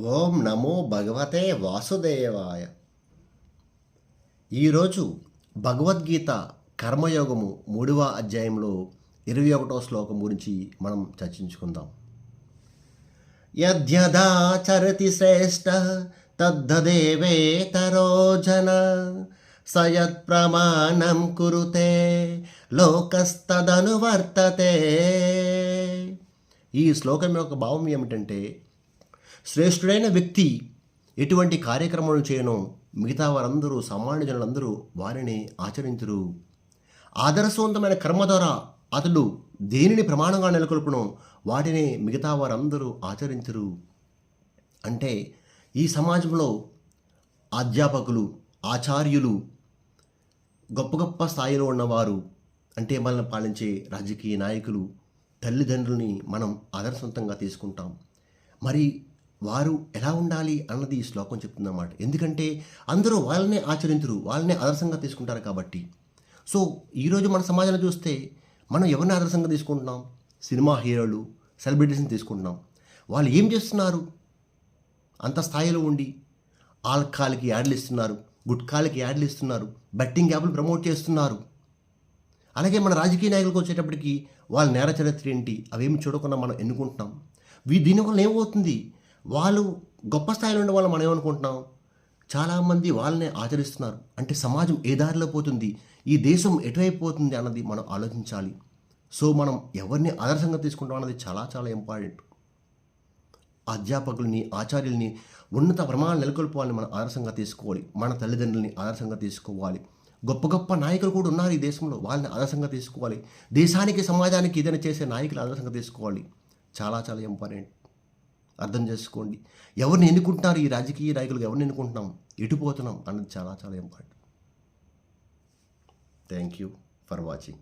ఓం నమో భగవతే వాసుదేవాయ. ఈరోజు భగవద్గీత కర్మయోగము 3వ అధ్యాయంలో 21వ శ్లోకం గురించి మనం చర్చించుకుందాం. యద్యదాచరతి శ్రేష్ఠ తద్ధదేవేతరో జన సయత్ప్రమాణం కురుతే లోకస్తదనువర్తతే. ఈ శ్లోకం యొక్క భావం ఏమిటంటే, శ్రేష్ఠుడైన వ్యక్తి ఎటువంటి కార్యక్రమాలు చేయనో మిగతా వారందరూ సామాన్య జనులందరూ వారిని ఆచరించరు. ఆదర్శవంతమైన కర్మ ద్వారా అతడు దేనిని ప్రమాణంగా నెలకొల్పునో వాటిని మిగతా వారందరూ ఆచరించరు. అంటే ఈ సమాజంలో అధ్యాపకులు, ఆచార్యులు, గొప్ప గొప్ప స్థాయిలో ఉన్నవారు, అంటే మనల్ని పాలించే రాజకీయ నాయకులు, తల్లిదండ్రుల్ని మనం ఆదర్శవంతంగా తీసుకుంటాం. మరి వారు ఎలా ఉండాలి అన్నది ఈ శ్లోకం చెప్తుందన్నమాట. ఎందుకంటే అందరూ వాళ్ళనే ఆచరించరు, వాళ్ళనే ఆదర్శంగా తీసుకుంటారు కాబట్టి. సో ఈరోజు మన సమాజంలో చూస్తే మనం ఎవరిని ఆదర్శంగా తీసుకుంటున్నాం? సినిమా హీరోలు, సెలబ్రిటీస్ని తీసుకుంటున్నాం. వాళ్ళు ఏం చేస్తున్నారు? అంత స్థాయిలో ఉండి ఆల్కహాల్కి యాడ్లు ఇస్తున్నారు, గుట్కాలకి యాడ్లు ఇస్తున్నారు, బెట్టింగ్ యాప్లు ప్రమోట్ చేస్తున్నారు. అలాగే మన రాజకీయ నాయకులకు వచ్చేటప్పటికి వాళ్ళ నేర చరిత్ర ఏంటి అవేమి చూడకుండా మనం ఎన్నుకుంటున్నాం. దీనివల్ల ఏమవుతుంది? వాళ్ళు గొప్ప స్థాయిలో ఉండే వాళ్ళు మనం ఏమనుకుంటున్నాం? చాలామంది వాళ్ళనే ఆచరిస్తున్నారు. అంటే సమాజం ఏ దారిలో పోతుంది, ఈ దేశం ఎటువైపు పోతుంది అన్నది మనం ఆలోచించాలి. సో మనం ఎవరిని ఆదర్శంగా తీసుకుంటాం అన్నది చాలా చాలా ఇంపార్టెంట్. అధ్యాపకుల్ని, ఆచార్యుల్ని, ఉన్నత ప్రమాణాలు నెలకొల్పాలని మనం ఆదర్శంగా తీసుకోవాలి. మన తల్లిదండ్రులని ఆదర్శంగా తీసుకోవాలి. గొప్ప గొప్ప నాయకులు కూడా ఉన్నారు ఈ దేశంలో, వాళ్ళని ఆదర్శంగా తీసుకోవాలి. దేశానికి, సమాజానికి ఏదైనా చేసే నాయకులు ఆదర్శంగా తీసుకోవాలి. చాలా చాలా ఇంపార్టెంట్. అర్థం చేసుకోండి. ఎవరిని ఎన్నుకుంటున్నారు? ఈ రాజకీయ నాయకులు ఎవరిని ఎన్నుకుంటున్నాం, ఎటుపోతున్నాం అన్నది చాలా చాలా important. Thank you for watching.